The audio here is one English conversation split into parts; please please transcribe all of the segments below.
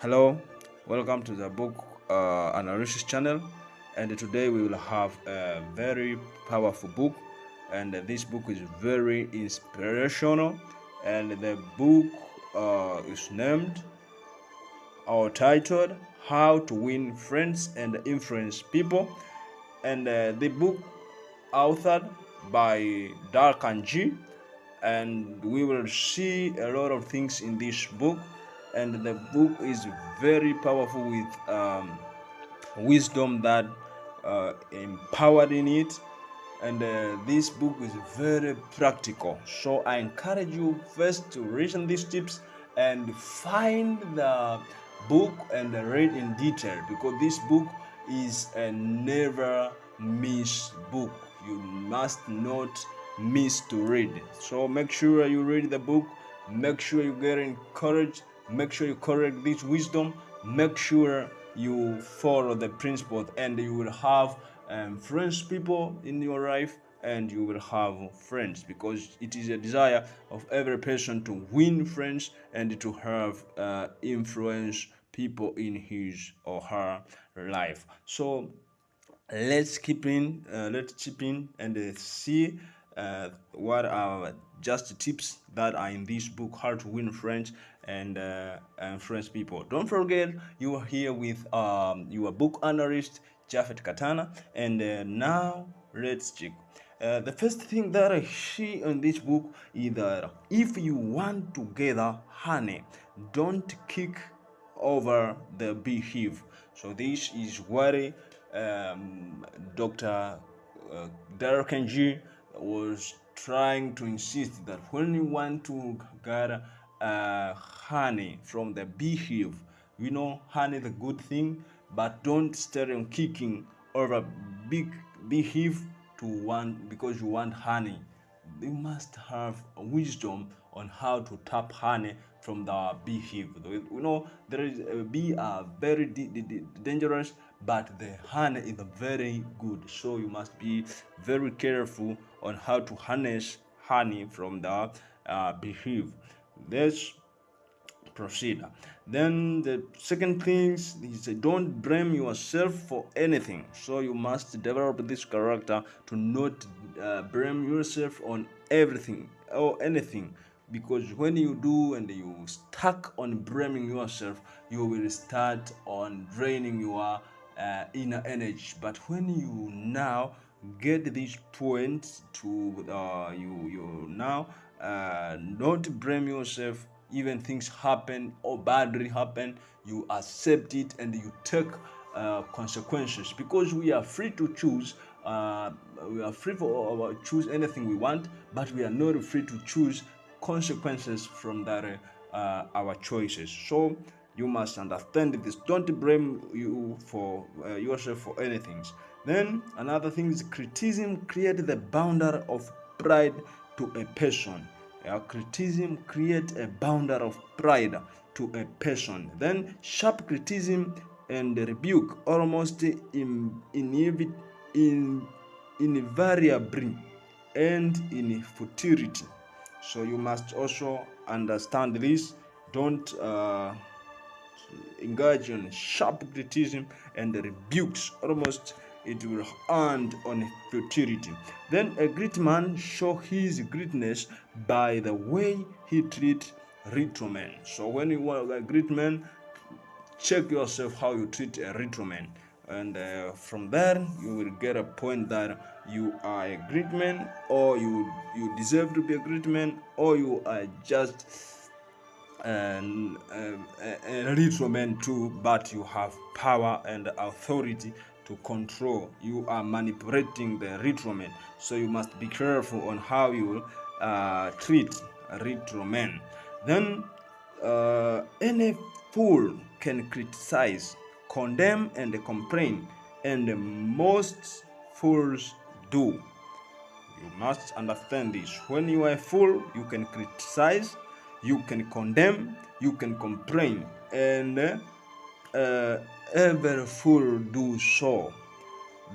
Hello, welcome to the book analysis channel, and today we will have a very powerful book, and this book is very inspirational, and the book is named or titled How to Win Friends and Influence People, and the book authored by dalecarnegie, and we will see a lot of things in this book, and the book is very powerful with wisdom that empowered in it, and this book is very practical. So I encourage you first to listen these tips and find the book and read in detail, because this book is a never miss book. You must not miss to read. So make sure you read the book, make sure you get encouraged, make sure you correct this wisdom, make sure you follow the principles, and you will have friends, people in your life, and you will have friends, because it is a desire of every person to win friends and to have influence people in his or her life. So let's chip in and see what are just tips that are in this book, How to Win Friends and Influence People. Don't forget, you are here with your book analyst, Japhet Katana, and now let's check. The first thing that I see in this book is that if you want to gather honey, don't kick over the beehive. So this is what Dr. Dalecarnegie was trying to insist, that when you want to gather honey from the beehive, honey is a good thing, but don't start on kicking over big beehive to want, because you want honey. You must have wisdom on how to tap honey from the beehive. There is bee are very dangerous, but the honey is very good. So you must be very careful on how to harness honey from the beehive. Let's proceed. Then the second thing is, don't blame yourself for anything. So you must develop this character to not blame yourself on everything or anything, because when you do and you stuck on blaming yourself, you will start on draining your inner energy. But when you now get this point to you now not blame yourself, even things happen or badly happen, you accept it and you take consequences, because we are free to choose. We are free for choose anything we want, but we are not free to choose consequences from that our choices. So you must understand this. Don't blame you for yourself for anything. Then another thing is, criticism creates the boundary of pride to a person. Criticism creates a boundary of pride to a person. Then sharp criticism and rebuke almost invariably end in futility. So you must also understand this. Don't engage in sharp criticism and rebukes, almost it will end on futility. Then a great man show his greatness by the way he treat little men. So when you want a great man, check yourself how you treat a little man, and from there you will get a point that you are a great man, or you deserve to be a great man, or you are just and a little man too, but you have power and authority to control. You are manipulating the little man, so you must be careful on how you treat a little man. Then any fool can criticize, condemn, and complain, and most fools do. You must understand this. When you are a fool, you can criticize, you can condemn, you can complain, and every fool do so.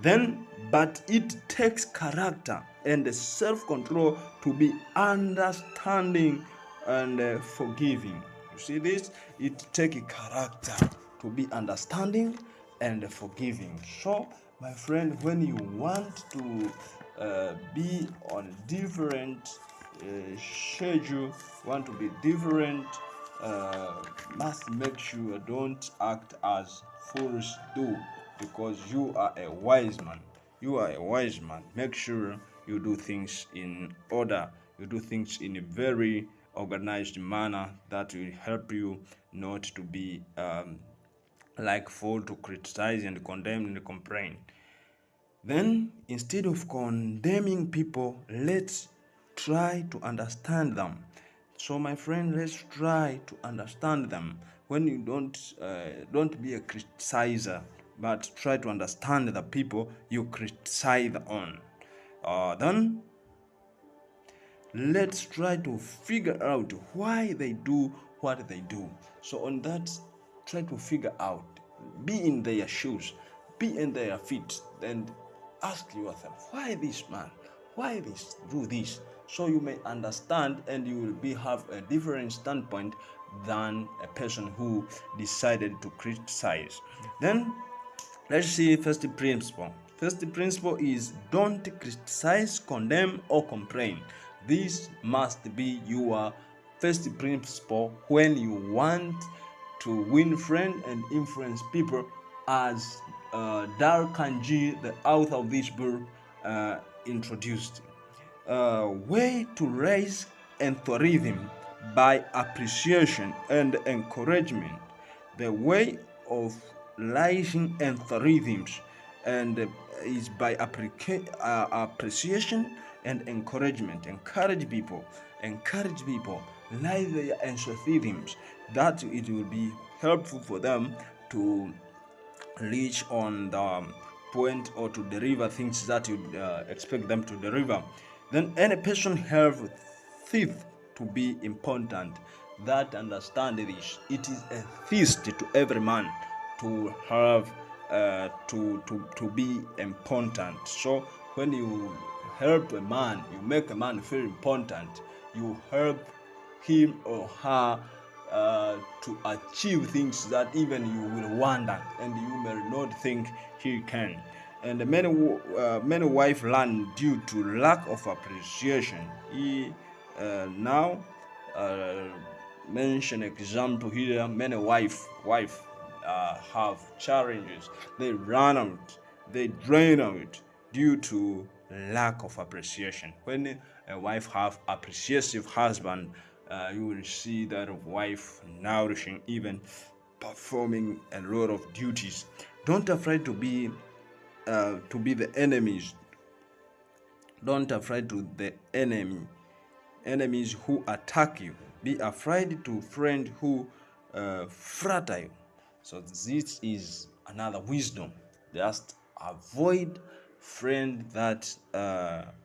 Then, but it takes character and self-control to be understanding and forgiving. You see this? It takes character to be understanding and forgiving. So, my friend, when you want to be on different schedule, want to be different, must make sure don't act as fools do, because you are a wise man. You are a wise man. Make sure you do things in order. You do things in a very organized manner that will help you not to be like fall to criticize and condemn and complain. Then, instead of condemning people, let's try to understand them. So, my friend, let's try to understand them. When you don't be a criticizer, but try to understand the people you criticize on. Then let's try to figure out why they do what they do. So on that, try to figure out, be in their shoes, be in their feet, and ask yourself, why this man, why this do this, so you may understand and you will have a different standpoint than a person who decided to criticize. Then let's see first principle. First principle is don't criticize, condemn, or complain. This must be your first principle when you want to win friends and influence people, as Dalecarnegie, the author of this book, introduced. Way to raise enthusiasm by appreciation and encouragement. The way of raising enthusiasm and is by appreciation and encouragement. Encourage people, raise their enthusiasm, that it will be helpful for them to reach on the point or to deliver things that you expect them to deliver. Then any person have faith to be important, that understand this. It is a feast to every man to have to be important. So when you help a man, you make a man feel important, you help him or her to achieve things that even you will wonder and you may not think he can. And many wives learn due to lack of appreciation. He now mention example here. Many wife have challenges. They run out, they drain out due to lack of appreciation. When a wife have appreciative husband, you will see that wife nourishing, even performing a lot of duties. Don't afraid to be the enemies. Don't afraid to the enemies who attack you. Be afraid to friend who flatter you. So this is another wisdom. Just avoid friend that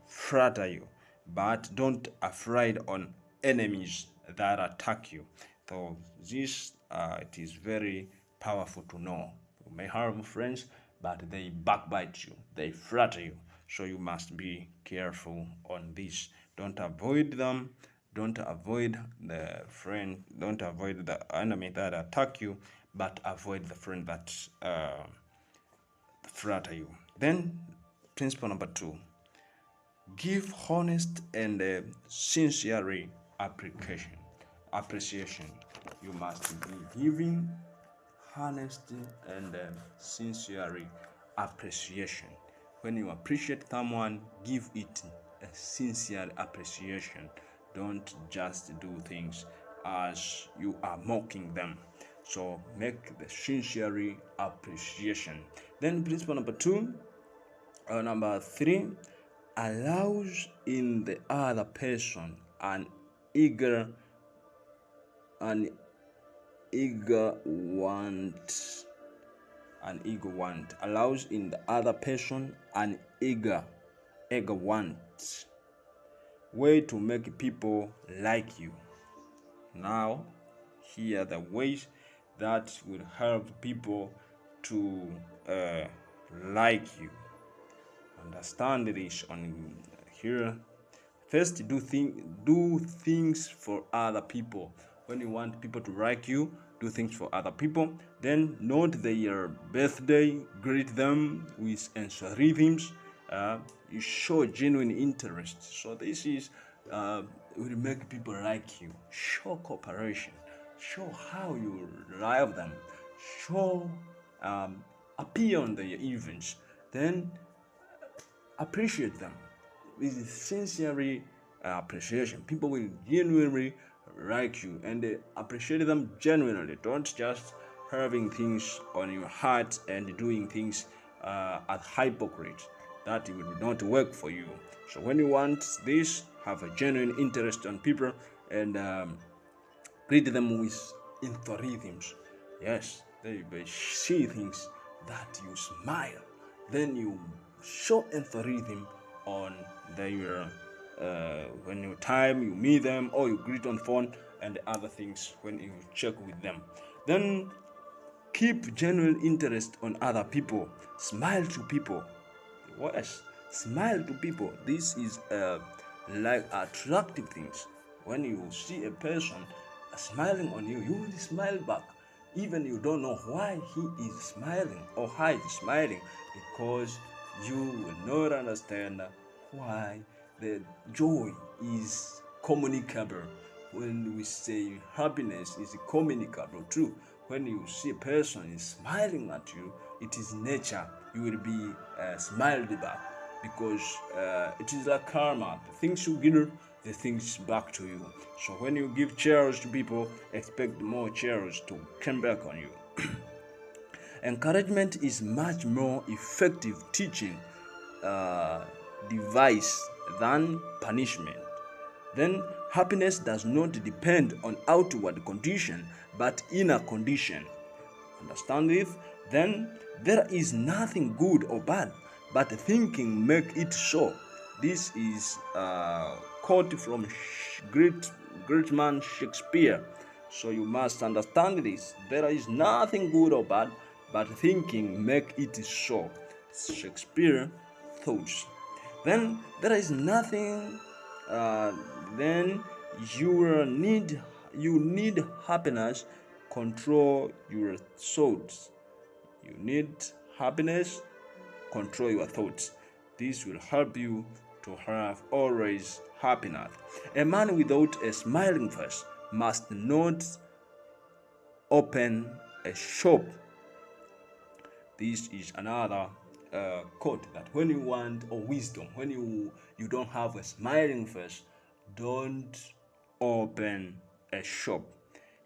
flatter you, but don't afraid on enemies that attack you. So this it is very powerful to know. You may have friends, but they backbite you, they flatter you. So you must be careful on this. Don't avoid them. Don't avoid the friend. Don't avoid the enemy that attack you, but avoid the friend that flatter you. Then, principle number 2: give honest and sincere appreciation. You must be giving honest and sincere appreciation. When you appreciate someone, give it a sincere appreciation. Don't just do things as you are mocking them. So make the sincere appreciation. Then principle number 3, allows in the other person an eager want, allows in the other person an eager want, way to make people like you. Now here are the ways that will help people to like you. Understand this on here. First, do things for other people when you want people to like you, do things for other people, then note their birthday, greet them with rhythms. You show genuine interest. So this is will make people like you. Show cooperation. Show how you love them. Show appear on their events. Then appreciate them with sincerely appreciation. People will genuinely like you and appreciate them genuinely. Don't just having things on your heart and doing things as hypocrite. That will not work for you. So when you want this, have a genuine interest on people and greet them with enthusiasms. Yes, they see things that you smile. Then you show enthusiasm on their when you time you meet them or you greet on phone and other things when you check with them. Then keep genuine interest on other people. Smile to people. Yes, smile to people. This is like attractive things. When you see a person smiling on you, you will smile back. Even you don't know why he is smiling or how he is smiling, because you will not understand why the joy is communicable. When we say happiness is communicable too, when you see a person is smiling at you, it is nature. You will be smiled back, because it is like karma. The things you give, the things back to you. So when you give cheers to people, expect more cheers to come back on you. Encouragement is much more effective teaching device than punishment. Then happiness does not depend on outward condition but inner condition. Understand this? Then there is nothing good or bad, but thinking make it so. This is a quote from great man Shakespeare. So you must understand this. There is nothing good or bad, but thinking make it so. Shakespeare thoughts. Then there is nothing. Then you need happiness. Control your thoughts. You need happiness. Control your thoughts. This will help you to have always happiness. A man without a smiling face must not open a shop. This is another quote that when you want wisdom, when you don't have a smiling face, don't open a shop.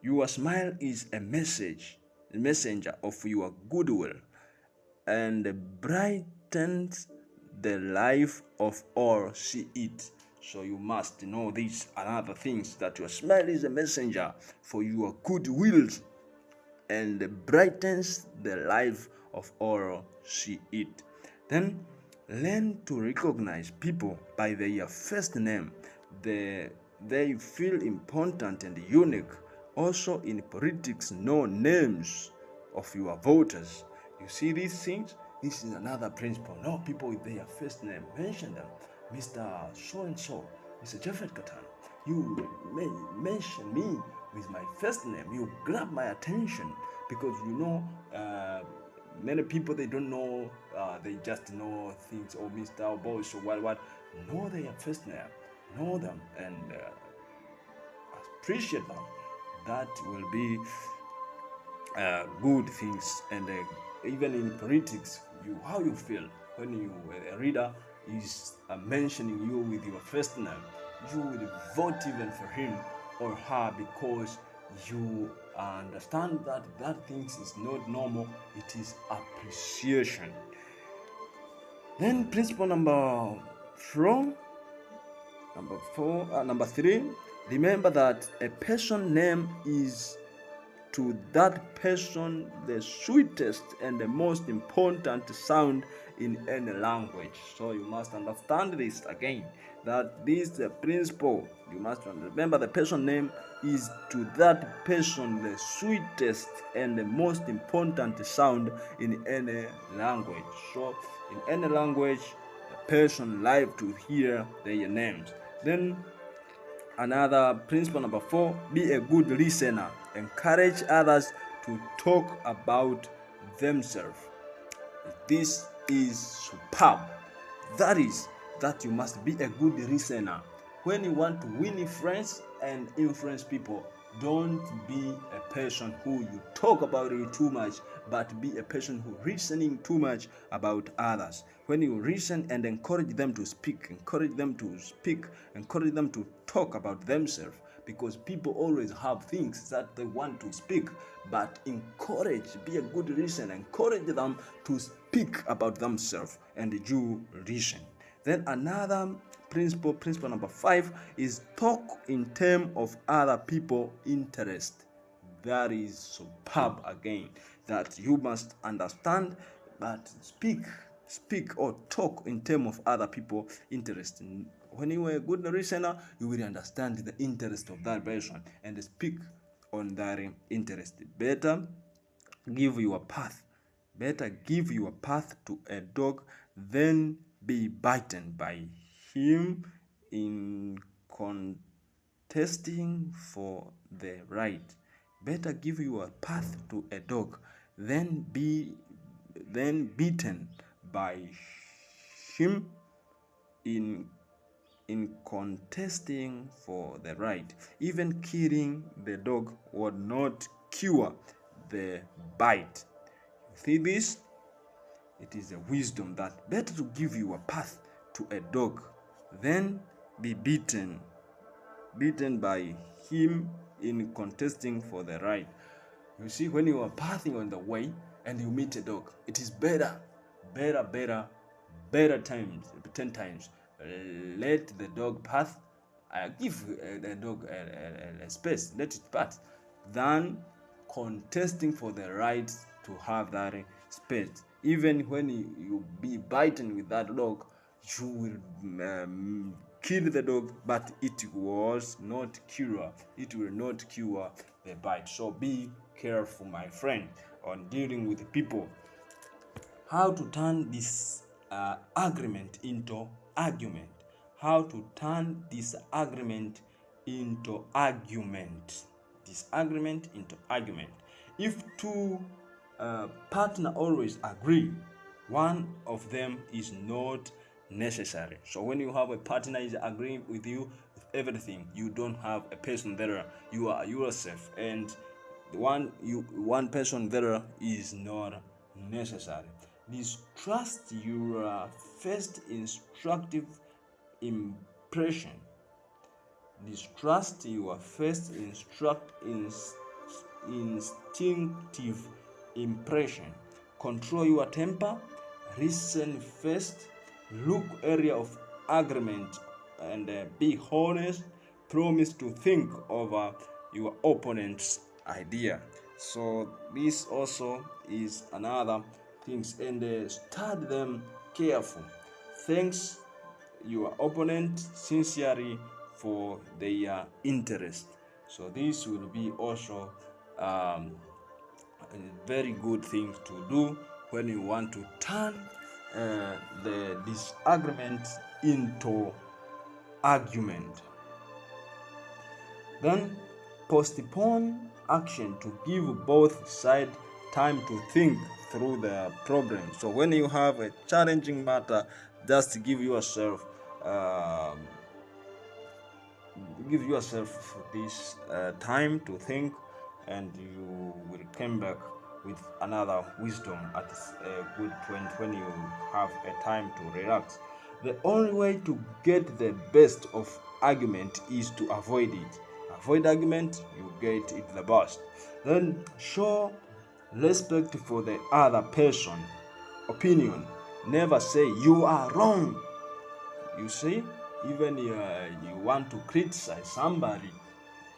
Your smile is a messenger of your goodwill, and brightens the life of all see it. So you must know this and other things, that your smile is a messenger for your goodwill and brightens the life of all see it. Then learn to recognize people by their first name. They feel important and unique. Also in politics, know names of your voters. You see these things? This is another principle. Know people with their first name. Mention them. Mr. So-and-so, Mr. Japhet Katana. You may mention me with my first name. You grab my attention, because many people, they don't know, they just know things, or Mr. or boss or what. Know their first name. Know them and appreciate them. That will be good things. And even in politics, how you feel when a reader is mentioning you with your first name, you will vote even for him or her, because you understand that things is not normal. It is appreciation. Then principle number 3, remember that a person name is to that person the sweetest and the most important sound in any language. So you must understand this again, that this is the principle. You must remember the person name is to that person the sweetest and the most important sound in any language. So in any language, the person like to hear their names. Then Another principle number 4, be a good listener. Encourage others to talk about themselves. This is superb. That is, that you must be a good listener. When you want to win friends and influence people, don't be a person who you talk about it too much, but be a person who listening too much about others. When you listen and encourage them to speak, encourage them to talk about themselves, because people always have things that they want to speak, but be a good listener, encourage them to speak about themselves, and you listen. Then another principle number 5, is talk in terms of other people's interest. That is superb again, that you must understand, but speak or talk in terms of other people's interest. When you are a good listener, you will understand the interest of that person and speak on that interest. Better give your path to a dog than be bitten by him in contesting for the right. Better give your path to a dog than beaten by him in contesting for the right. Even killing the dog would not cure the bite. See this? It is a wisdom that better to give you a path to a dog than be beaten by him in contesting for the right. You see, when you are passing on the way and you meet a dog, it is better times, 10 times. Let the dog pass. Give the dog a space, let it pass, than contesting for the right to have that space. Even when you be biting with that dog, you will kill the dog, but it will not cure the bite. So be careful, my friend, on dealing with people. How to turn this agreement into argument. How to turn disagreement into argument. Disagreement into argument. If two partners always agree, one of them is not necessary. So when you have a partner is agreeing with you with everything, you don't have a person there. You are yourself, and one person there is not necessary. Distrust your first instructive impression. Distrust your first instinctive impression. Control your temper. Listen first. Look area of agreement and be honest. Promise to think over your opponent's idea. So this also is another things, and study them careful. Thanks your opponent sincerely for their interest. So this will be also a very good thing to do when you want to turn the disagreement into argument. Then postpone action to give both sides time to think through the problem. So when you have a challenging matter, just give yourself this time to think, and you will come back with another wisdom at a good point when you have a time to relax. The only way to get the best of argument is to avoid it. Avoid argument, you get it the best. Then show respect for the other person opinion. Never say you are wrong. You see, even you want to criticize somebody,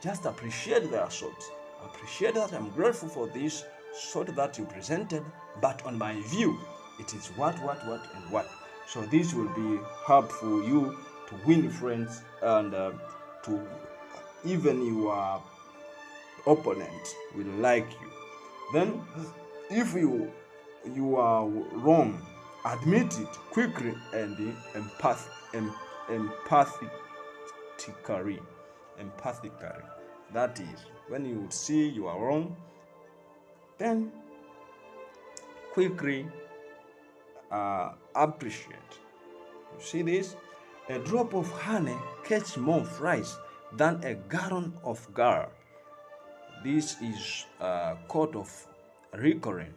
just appreciate their thoughts. Appreciate that I'm grateful for this thought that you presented, but on my view, it is what and what. So this will be helpful you to win friends and to even your opponent will like you. Then, if you are wrong, admit it quickly and empathetically. empathically. That is, when you see you are wrong, then quickly appreciate. You see this? A drop of honey catches more flies than a gallon of gall. This is a quote of recurring.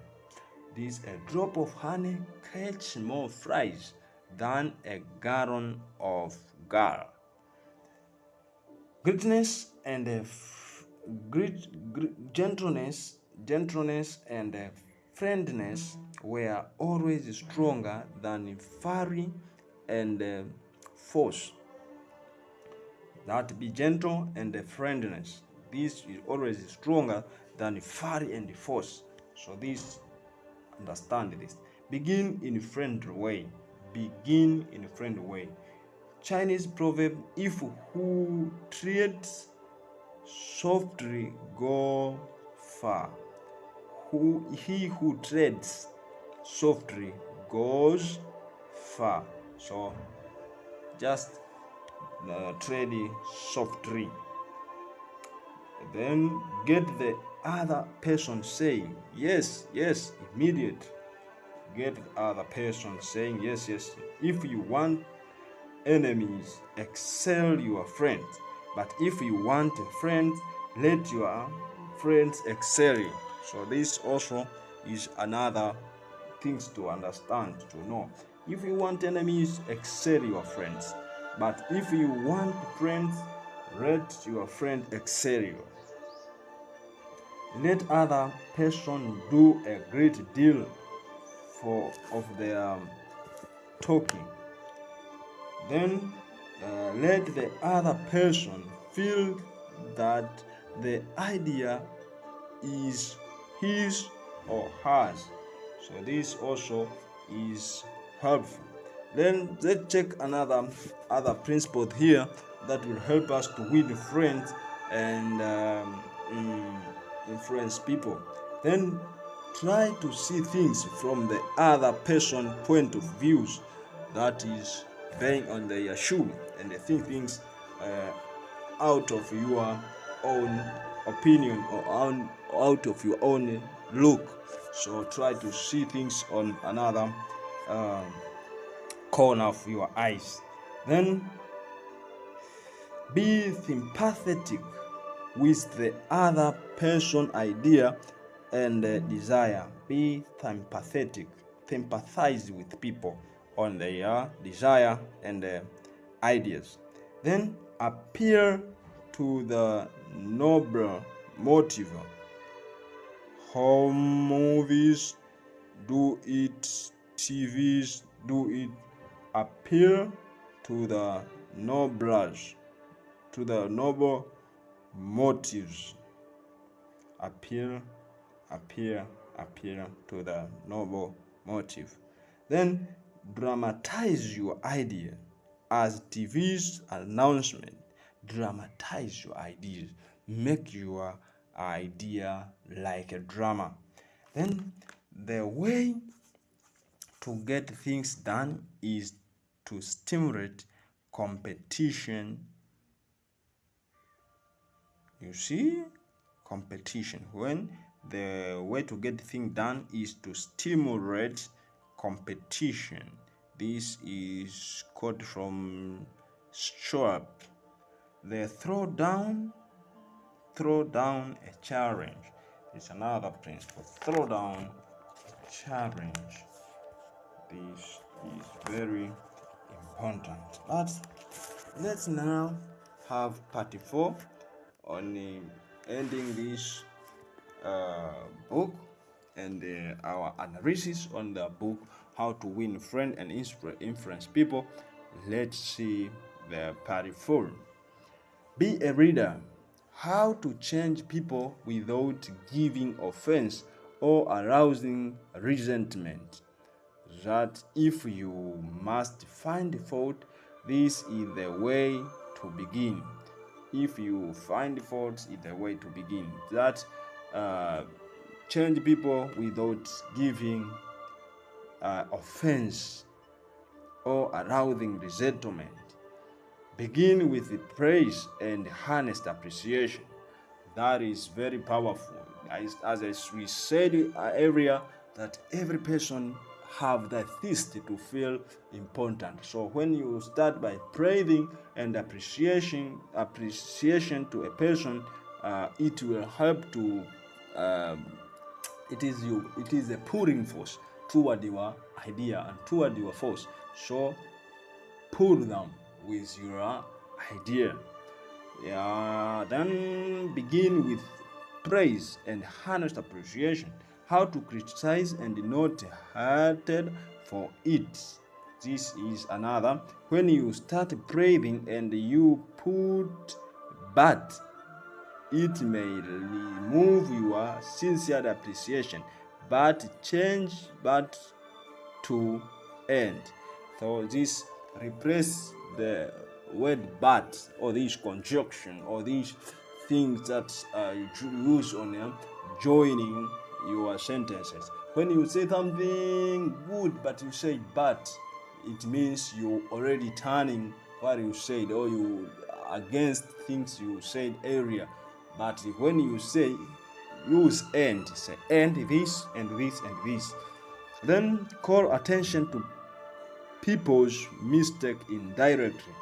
This a drop of honey catches more flies than a gallon of gall. Greatness and gentleness and friendliness were always stronger than fury and force. That be gentle and friendliness. This is always stronger than fury and force. So this, understand this. Begin in a friendly way. Begin in a friendly way. Chinese proverb: if who treads softly go far. He who treads softly goes far. So just tread softly. Then get the other person saying yes, yes, immediate. Get the other person saying yes, yes. If you want enemies, excel your friends. But if you want a friend, let your friends excel you. So this also is another things to understand, to know. If you want enemies, excel your friends. But if you want friends, let your friend excel you. Let other person do a great deal of their talking. Then let the other person feel that the idea is his or hers. So this also is helpful. Then let's check other principle here that will help us to win friends and influence people. Then try to see things from the other person's point of views. That is being on their shoe and think things out of your own opinion or out of your own look. So try to see things on another corner of your eyes. Then be sympathetic with the other person idea and desire. Be sympathetic. Sympathize with people on their desire and ideas. Then appeal to the noble motive. Home movies do it, TVs do it. Appeal to the noblest, to the noble motives. Appeal to the noble motive. Then dramatize your idea as TV's announcement. Dramatize your ideas. Make your idea like a drama. Then the way to get things done is to stimulate competition. You see, competition. When the way to get things done is to stimulate competition. This is quote from Schwab. The throw down a challenge. It's another principle. Throw down a challenge. This is very important. But let's now have part 4 on ending this book and our analysis on the book How to Win Friends and Influence People. Let's see the part 4. Be a reader. How to change people without giving offense or arousing resentment. That if you must find fault, this is the way to begin. If you find faults, is the way to begin. That change people without giving offense or arousing resentment. Begin with the praise and honest appreciation. That is very powerful. As we said earlier, that every person have the thirst to feel important. So when you start by praising and appreciation to a person, it will help to it is a pulling force toward your idea and toward your force. So pull them with your idea. Then begin with praise and honest appreciation. How to criticize and not hated for it. This is another. When you start praising and you put but, it may remove your sincere appreciation, but change but to end. So this replace the word but, or this conjunction, or these things that you use on joining your sentences. When you say something good but you say but, it means you already turning what you said, or you against things you said earlier. But when you say use and, say and this and this and this. Then call attention to people's mistake indirectly.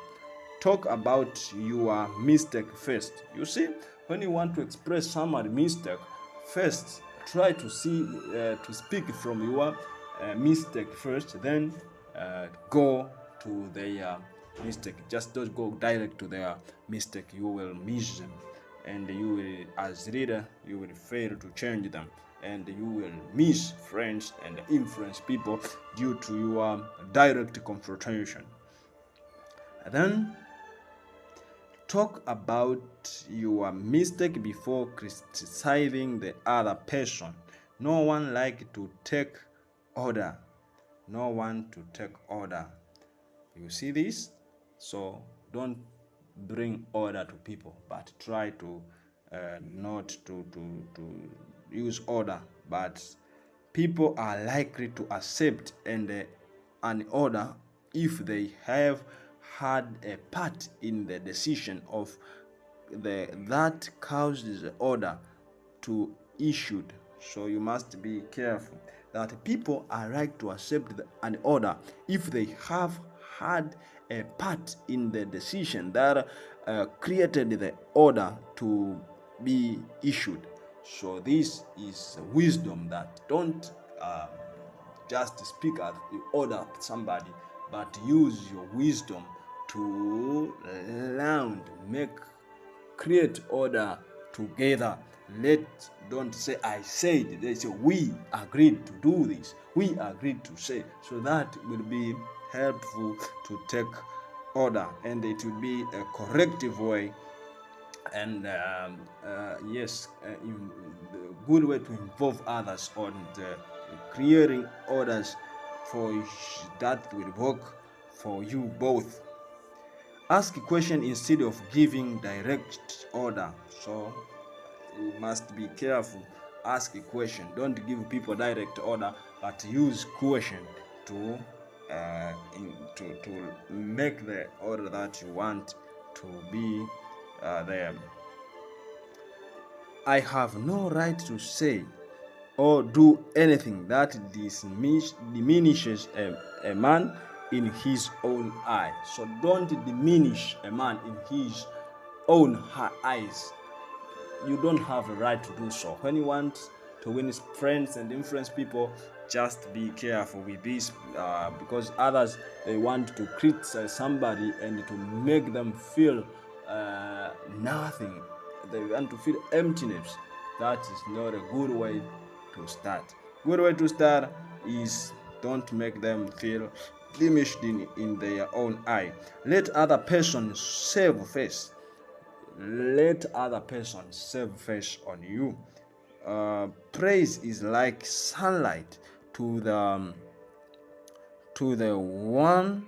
Talk about your mistake first. You see, when you want to express someone's mistake, first try to speak from your mistake first, then go to their mistake. Just don't go direct to their mistake. You will miss them, and you will, as reader, you will fail to change them, and you will miss friends and influence people due to your direct confrontation. And then talk about your mistake before criticizing the other person. No one like to take order. No one to take order. You see this? So don't bring order to people, but try to not to use order. But people are likely to accept an order if they have had a part in the decision of that caused the order to issued. So you must be careful that people are right to accept an order if they have had a part in the decision that created the order to be issued. So this is wisdom, that don't just speak as you order somebody, but use your wisdom to create order together. Don't say I said. They say we agreed to do this. We agreed to say. So that will be helpful to take order, and it will be a corrective way, and yes, good way to involve others on the creating orders for that will work for you both. Ask a question instead of giving direct order. So you must be careful. Ask a question. Don't give people direct order, but use question to make the order that you want to be there. I have no right to say or do anything that diminishes a man in his own eye. So don't diminish a man in his own eyes. You don't have a right to do so. When you want to win friends and influence people, just be careful with this, because others, they want to criticize somebody and to make them feel nothing. They want to feel emptiness. That is not a good way to start. Good way to start is don't make them feel diminished in their own eye. Let other persons save face. Let other persons save face on you. Praise is like sunlight to the one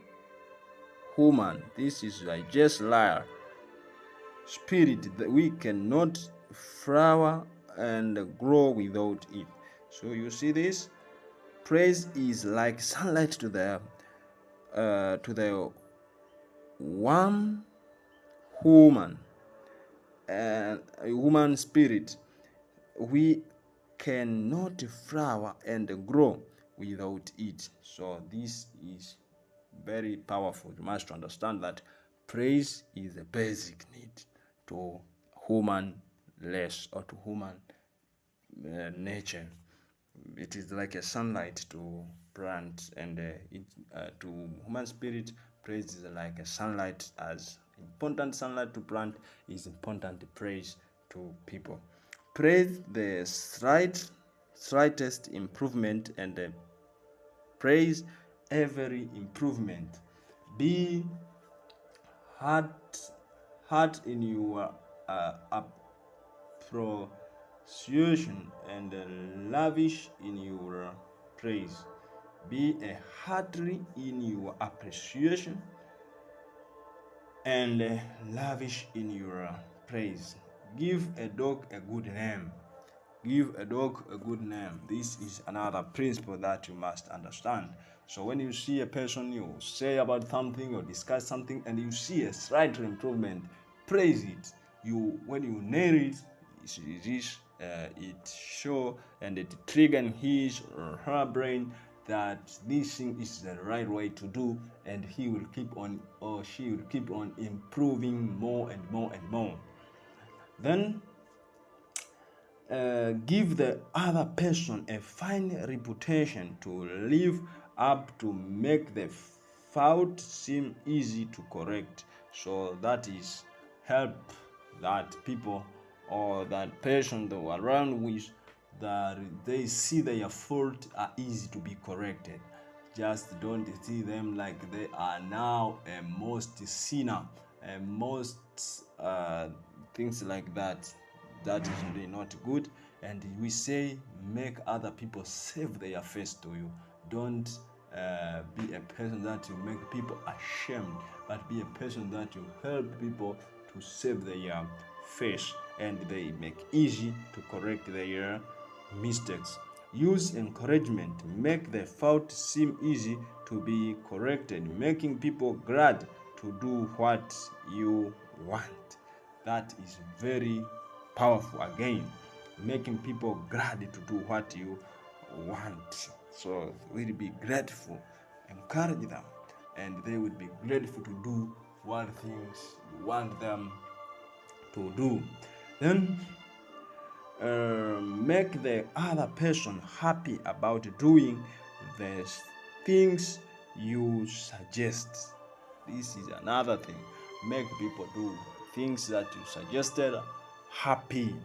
woman. This is like just liar spirit that we cannot flower and grow without it. So you see this? Praise is like sunlight to the one human and a human spirit. We cannot flower and grow without it. So this is very powerful. You must understand that praise is a basic need to human race or to human nature. It is like a sunlight to plant, and to human spirit, praise is like a sunlight. As important sunlight to plant is important praise to people. Praise the slightest improvement, and praise every improvement. Be hard in your appreciation, and lavish in your praise. Be a hearty in your appreciation, and lavish in your praise. Give a dog a good name. Give a dog a good name. This is another principle that you must understand. So when you see a person, you say about something or discuss something, and you see a slight improvement, praise it. When you nail it, it show and it trigger in his or her brain that this thing is the right way to do, and he will keep on, or she will keep on improving more and more and more. Then give the other person a fine reputation to live up to, make the fault seem easy to correct. So that is help that people or that person that are around with, that they see their fault are easy to be corrected. Just don't see them like they are now a most sinner, a most things like that. That is really not good. And we say, make other people save their face to you. Don't be a person that you make people ashamed, but be a person that you help people to save their face, and they make easy to correct their mistakes. Use encouragement. Make the fault seem easy to be corrected, making people glad to do what you want. That is very powerful again, making people glad to do what you want. So we'll be grateful, encourage them, and they will be grateful to do what things you want them to do. Then make the other person happy about doing the things you suggest. This is another thing. Make people do things that you suggested happy.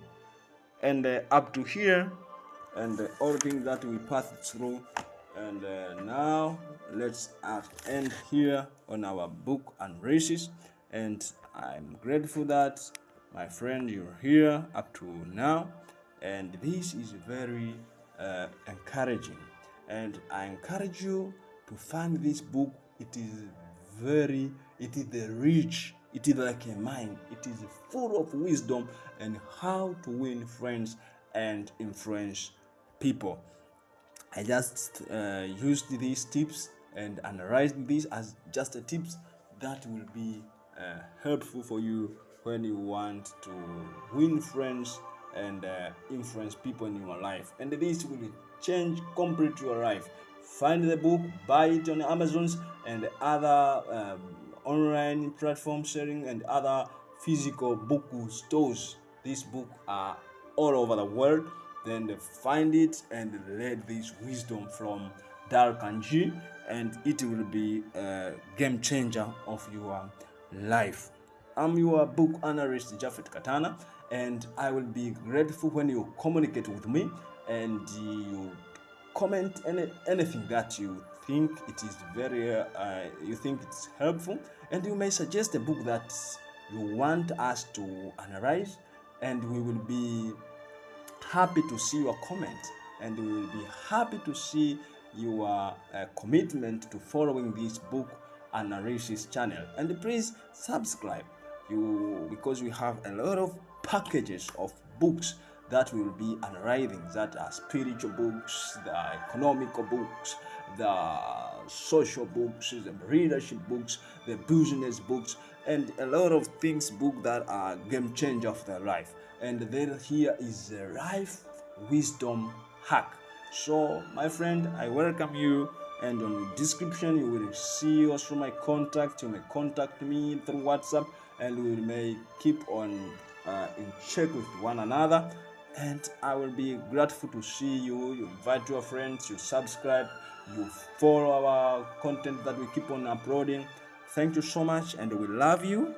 And up to here, and all things that we passed through. And now let's end here on our book and races. And I'm grateful that, my friend, you're here up to now, and this is very encouraging. And I encourage you to find this book. It is rich. It is like a mine. It is full of wisdom and how to win friends and influence people. I just used these tips and analyzed these as just a tips that will be helpful for you when you want to win friends and influence people in your life. And this will change completely your life. Find the book, buy it on Amazon's and other online platform sharing and other physical book stores. These books are all over the world. Then find it and read this wisdom from dalecarnegie, and it will be a game changer of your life. I'm your book analyst, Japhet Katana, and I will be grateful when you communicate with me and you comment anything that you think it is you think it's helpful, and you may suggest a book that you want us to analyze, and we will be happy to see your comment, and we will be happy to see your commitment to following this book analysis channel. And please subscribe, because we have a lot of packages of books that will be analyzing, that are spiritual books, the economical books, the social books, the leadership books, the business books, and a lot of things book that are game changer of their life. And then here is a life wisdom hack. So my friend, I welcome you, and on the description you will see also my contact. You may contact me through WhatsApp, and we may keep on in check with one another. And I will be grateful to see you. You invite your friends, you subscribe, you follow our content that we keep on uploading. Thank you so much, and we love you,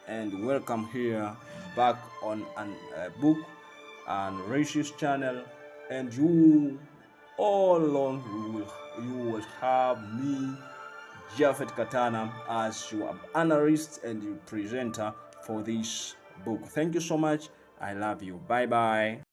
and welcome here back on a book and racist channel. And you all along you will have me, Japhet Katana, as your analyst and your presenter for this book. Thank you so much. I love you. Bye bye.